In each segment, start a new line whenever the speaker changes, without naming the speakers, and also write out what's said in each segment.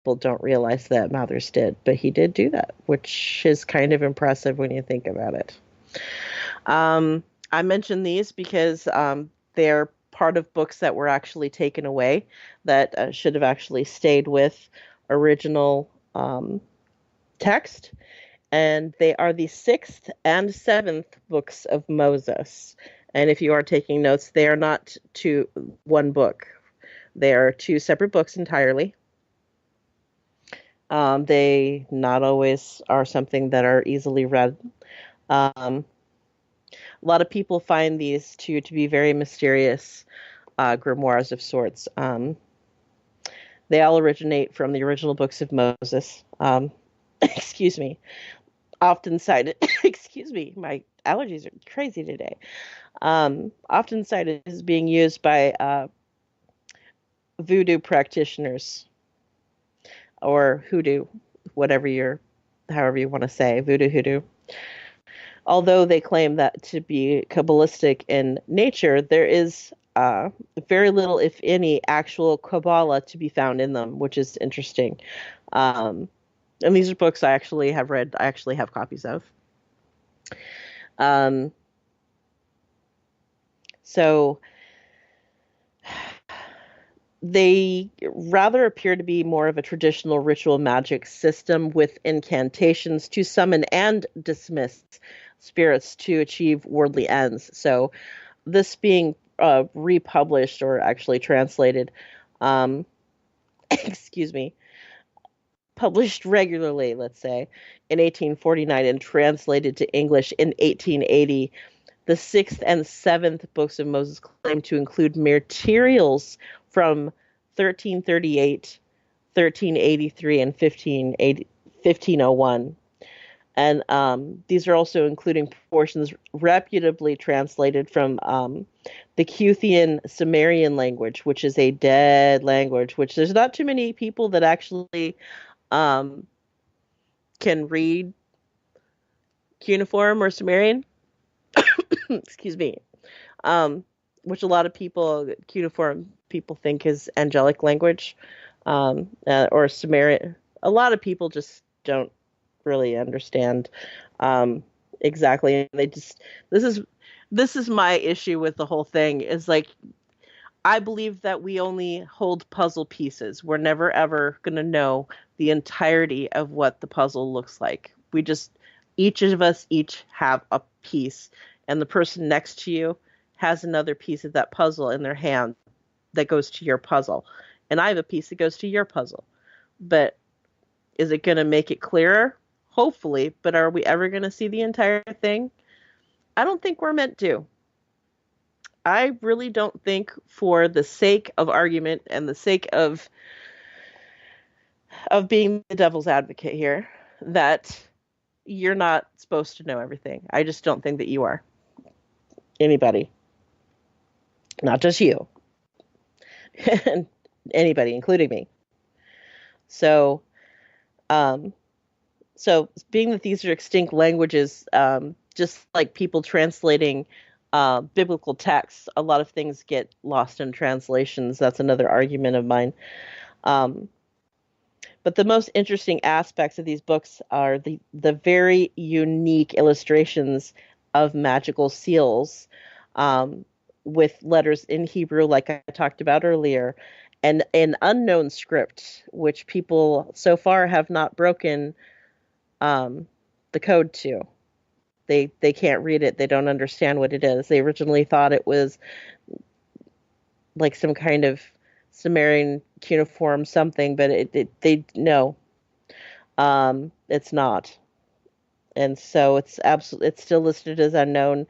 people don't realize that Mathers did, but he did do that, which is kind of impressive when you think about it. Um, I mentioned these because they're part of books that were actually taken away that should have actually stayed with original text, and they are the sixth and seventh books of Moses. And if you are taking notes, they are not one book. They are two separate books entirely. They not always are something that are easily read. A lot of people find these two to be very mysterious grimoires of sorts. They all originate from the original books of Moses. Excuse me. Often cited, excuse me, my allergies are crazy today. Often cited as being used by voodoo practitioners or hoodoo, however you want to say, voodoo hoodoo. Although they claim that to be Kabbalistic in nature, there is very little, if any, actual Kabbalah to be found in them, which is interesting. Um, and these are books I actually have read, I actually have copies of. Um, so they rather appear to be more of a traditional ritual magic system with incantations to summon and dismiss spirits to achieve worldly ends. So, this being republished or actually translated, um, excuse me, published regularly, let's say, in 1849 and translated to English in 1880. The sixth and seventh books of Moses claim to include materials from 1338, 1383, and 1501. And these are also including portions reputably translated from the Cuthian Sumerian language, which is a dead language, which there's not too many people that actually um, can read cuneiform or Sumerian. Excuse me. Um, which a lot of people, cuneiform people, think is angelic language, or Sumerian. A lot of people just don't really understand um, exactly. They just this is this is my issue with the whole thing. Is like I believe that we only hold puzzle pieces. We're never ever going to know the entirety of what the puzzle looks like. We just, each of us each have a piece, and the person next to you has another piece of that puzzle in their hand that goes to your puzzle. And I have a piece that goes to your puzzle. But is it going to make it clearer? Hopefully. But are we ever going to see the entire thing? I don't think we're meant to. I really don't think, for the sake of argument and the sake of being the devil's advocate here, that you're not supposed to know everything. I just don't think that you are. Anybody, not just you, anybody, including me. So, um, so being that these are extinct languages, just like people translating biblical texts, a lot of things get lost in translations. That's another argument of mine. Um, but the most interesting aspects of these books are the very unique illustrations of magical seals, um, with letters in Hebrew, like I talked about earlier, and an unknown script, which people so far have not broken um, the code to. They can't read it. They don't understand what it is. They originally thought it was like some kind of Sumerian cuneiform something, but they no, it's not. And so it's still listed as unknown,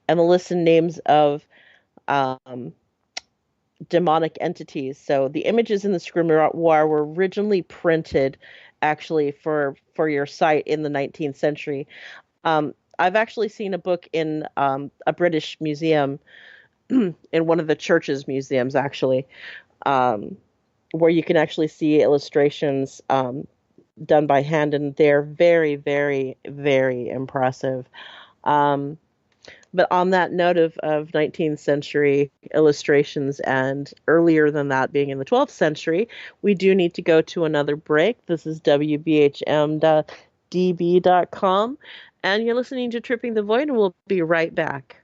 and the list of names of um, demonic entities. So the images in the grimoire were originally printed, actually for your site in the 19th century. I've actually seen a book in a British museum, in one of the church's museums, actually, um, where you can actually see illustrations done by hand, and they're very, very, very impressive. Um, But on that note of 19th century illustrations and earlier than that being in the 12th century, we do need to go to another break. This is wbhm-db.com, and you're listening to Tripping the Void, and we'll be right back.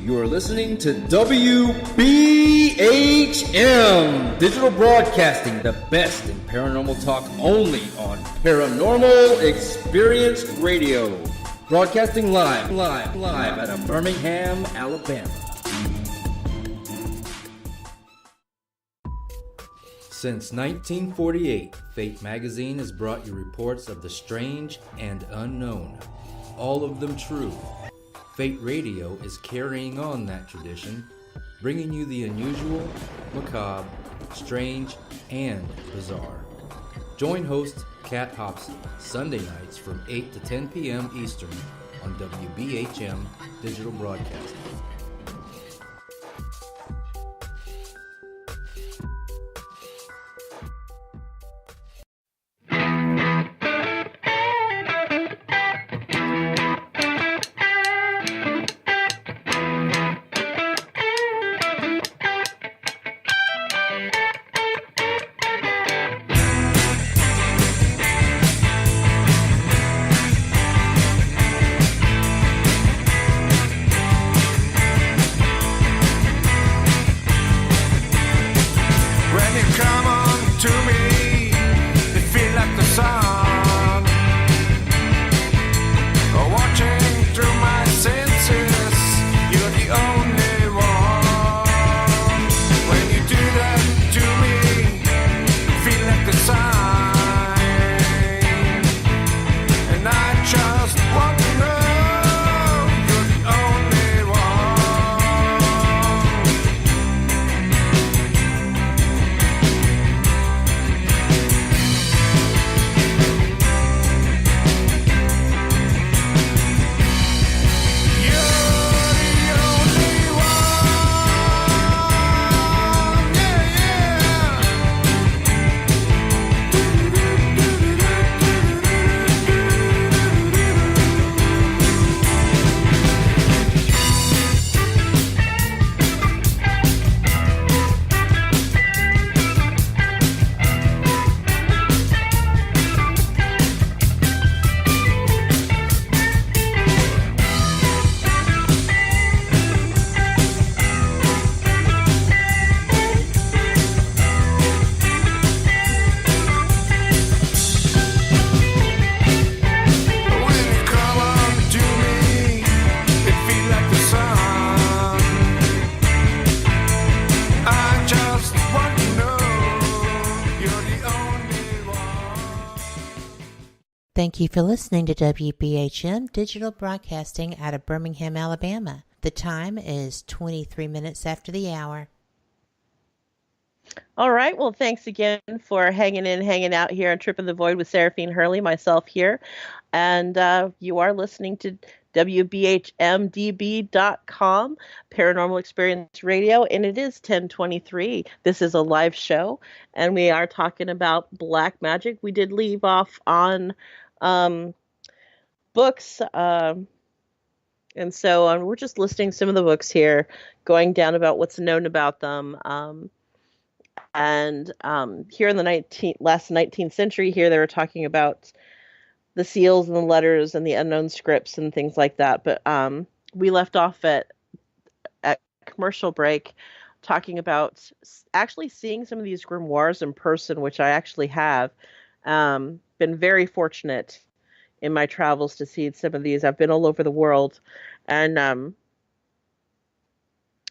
You're listening to WBHM Digital Broadcasting, the best in paranormal talk, only on Paranormal Experience Radio. Broadcasting live out of Birmingham, Alabama. Since 1948, Fate Magazine has brought you reports of the strange and unknown, all of them true. Fate Radio is carrying on that tradition, bringing you the unusual, macabre, strange, and bizarre. Join host Kat Hobson Sunday nights from 8 to 10 p.m. Eastern on WBHM Digital Broadcasting.
Thank you for listening to WBHM Digital Broadcasting out of Birmingham, Alabama. The time is 23 minutes after the hour.
All right. Well, thanks again for hanging out here on Trip in the Void with Sarafine Hurley, myself here. And you are listening to wbhm-db.com, Paranormal Experience Radio, and it is 10:23. This is a live show, and we are talking about black magic. We did leave off on books, and so we're just listing some of the books here, going down about what's known about them. And here in the last 19th century, here they were talking about the seals and the letters and the unknown scripts and things like that. But we left off at commercial break talking about actually seeing some of these grimoires in person, which I actually have. Been very fortunate in my travels to see some of these. I've been all over the world, and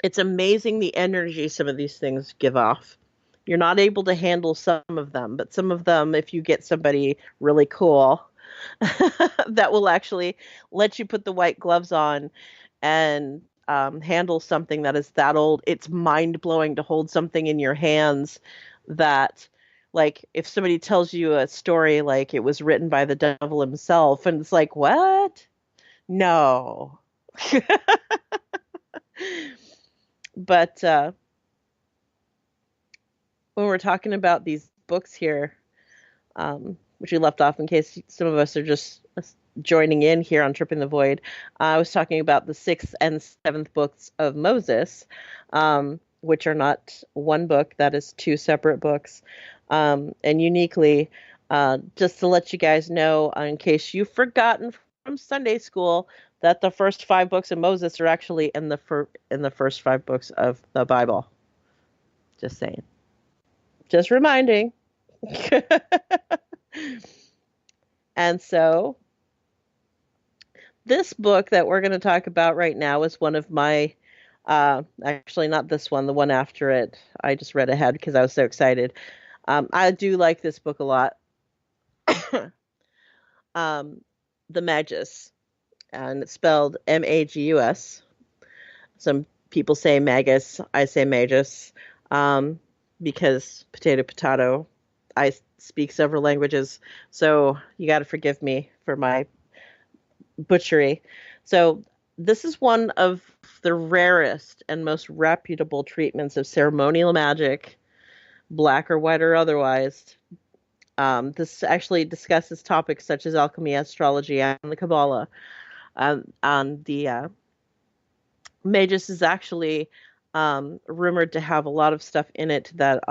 it's amazing the energy some of these things give off. You're not able to handle some of them, but some of them, if you get somebody really cool, that will actually let you put the white gloves on and handle something that is that old. It's mind-blowing to hold something in your hands that, like, if somebody tells you a story like it was written by the devil himself, and it's like, what? No. But when we're talking about these books here, which we left off in case some of us are just joining in here on Tripping the Void, I was talking about the sixth and seventh books of Moses, which are not one book, that is two separate books. And uniquely, just to let you guys know, in case you've forgotten from Sunday school, that the first five books of Moses are actually in the first five books of the Bible. Just saying. Just reminding. And so this book that we're going to talk about right now is one of my, actually not this one, the one after it. I just read ahead because I was so excited. I do like this book a lot. The Magus, and it's spelled Magus. Some people say Magus, I say Magus, because potato. I speak several languages, so you got to forgive me for my butchery. So this is one of the rarest and most reputable treatments of ceremonial magic, black or white or otherwise. This actually discusses topics such as alchemy, astrology, and the Kabbalah. The Magus is actually rumored to have a lot of stuff in it that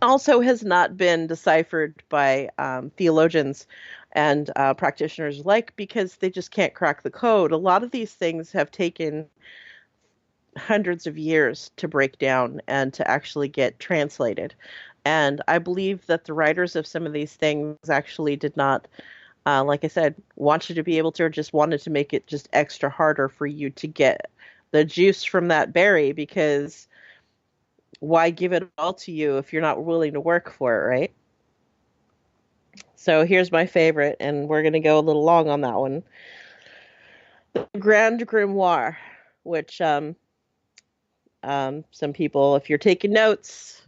also has not been deciphered by theologians and practitioners alike, because they just can't crack the code. A lot of these things have taken hundreds of years to break down and to actually get translated. And I believe that the writers of some of these things actually did not, like I said, want you to be able to, or just wanted to make it just extra harder for you to get the juice from that berry, because why give it all to you if you're not willing to work for it, right? So here's my favorite, and we're going to go a little long on that one. The Grand Grimoire, which some people, if you're taking notes,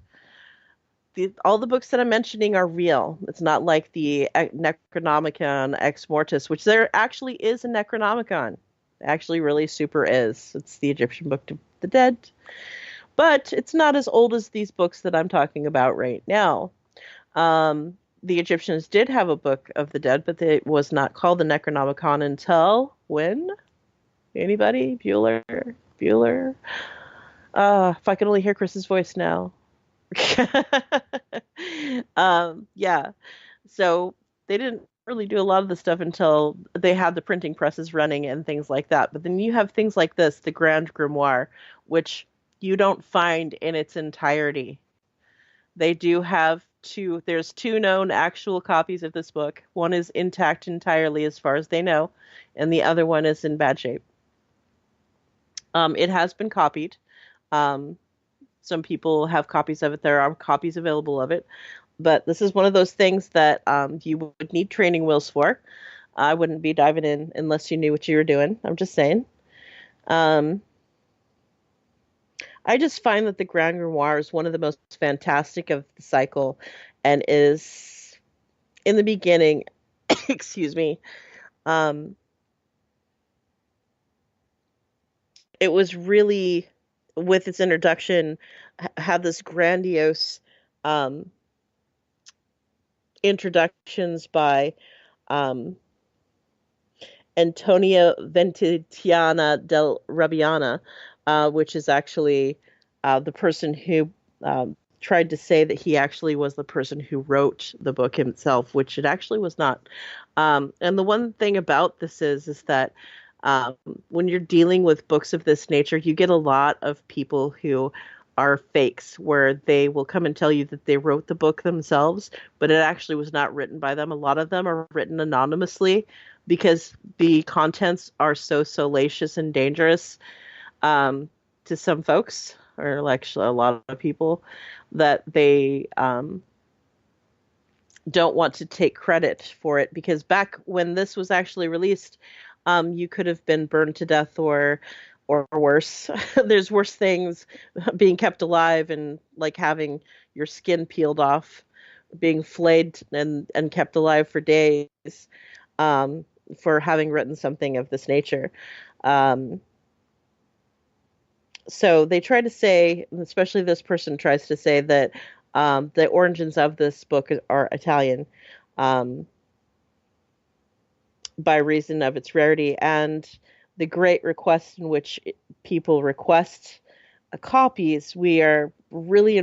all the books that I'm mentioning are real. It's not like the Necronomicon Ex Mortis, which there actually is a Necronomicon. Actually, really super is. It's the Egyptian Book of the Dead. But it's not as old as these books that I'm talking about right now. The Egyptians did have a Book of the Dead, but it was not called the Necronomicon until when? Anybody? Bueller? If I could only hear Chris's voice now. Yeah. So they didn't really do a lot of the stuff until they had the printing presses running and things like that. But then you have things like this, the Grand Grimoire, which you don't find in its entirety. They do have there's two known actual copies of this book. One is intact entirely as far as they know, and the other one is in bad shape. It has been copied. Some people have copies of it. There are copies available of it. But this is one of those things that you would need training wheels for. I wouldn't be diving in unless you knew what you were doing. I'm just saying. I just find that the Grand Grimoire is one of the most fantastic of the cycle, and is, in the beginning, excuse me, it was really, with its introduction, had this grandiose introductions by Antonia Ventiana del Rabbiana, which is actually the person who tried to say that he actually was the person who wrote the book himself, which it actually was not. And the one thing about this is that when you're dealing with books of this nature, you get a lot of people who are fakes, where they will come and tell you that they wrote the book themselves, but it actually was not written by them. A lot of them are written anonymously because the contents are so salacious and dangerous to some folks, or actually a lot of people, that they don't want to take credit for it, because back when this was actually released, you could have been burned to death or worse. There's worse things, being kept alive and like having your skin peeled off, being flayed and kept alive for days, for having written something of this nature. So they try to say, especially this person tries to say, that the origins of this book are Italian. by reason of its rarity and the great request in which people request copies. We are really